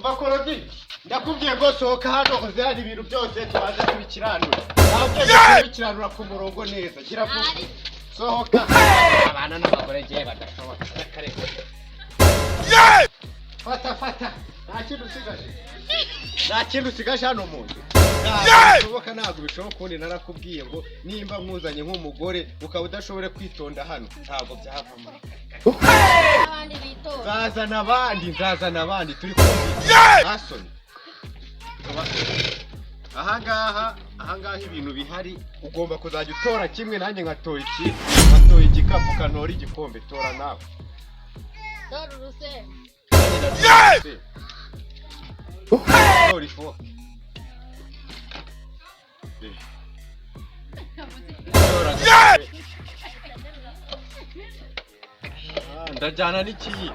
Bakorodi ndakubwiye ngo sohoka hano uzirana ibintu byose tubanza kubikiranura ntabwo kubikiranura ku murongo neza gira vuba sohoka abana n'abagore giye badashobora kareko fata nta kintu usigaje hano mu nzu ntabwo bishoboka ubundi narakubwiye ngo nimba nkuzanye nk'umugore ukaba udashobora kwitonda hano ntabwo byavamo nzazana abandi turi kumvikana hasoni ahangaha ibintu bihari ugomba kuzajya utora kimwe nanjye nkatora ikindi nkatoye igikapu kanora igikombe tora nawe tora urusenda tora ifu ndajyana n'ikiyi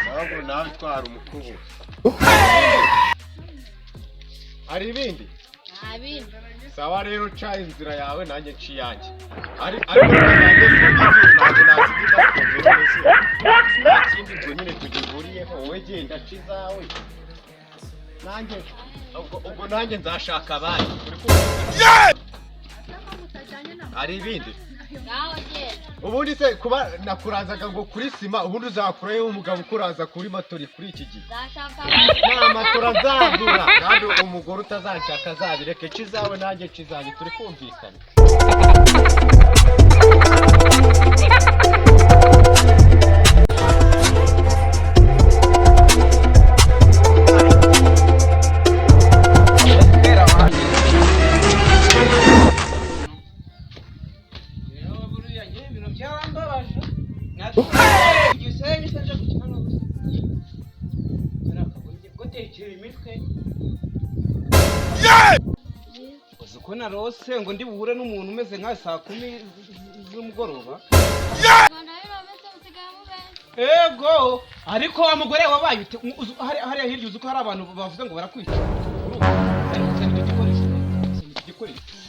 sababu nawe twara umukubu hari ibindi sawa rero uca inzira yawe nanjye nci yanjye ariko nanjye ntabwo nazigita nta kindi ubwo nyine tugihuriyeho wowe genda nci zawe ubwo nanjye nzashaka abandi hari ibindi ubundi se kuba nakurazaga ngo kuri sima ubundi uzakuraho umugabo ukuraza kuri matori kuri iki gihe nta matora azagura kandi umugore utazanshaka azabireke nci zawe nanjye nci zanjye turi kumvikana uko narose ngo ndi buhure n'umuntu umeze nka saa 10 z'umugoroba ego ariko wa mugore wabaye hariya hirya uzi ko hari abantu bavuze ngo barakwica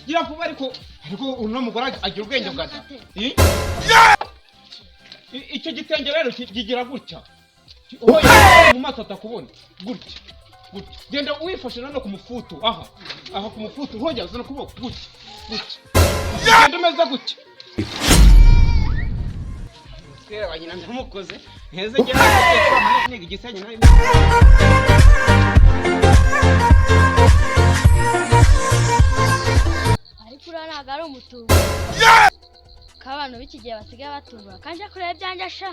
gira vuba ariko uno mugore agira ubwenge bwaza icyo gitenge rero kigira gutya mu maso atakubona gutya genda wifashe nano ku mufuto aha ku mufuto hojya zana kuboko gutya genda umeze gutya twera banyina ndamukoze heze gera niga igisenyi nayo ariko uranaga ari umutungo k'abantu b'iki gihe basigaye batumura kanje kureba ibyanjye asha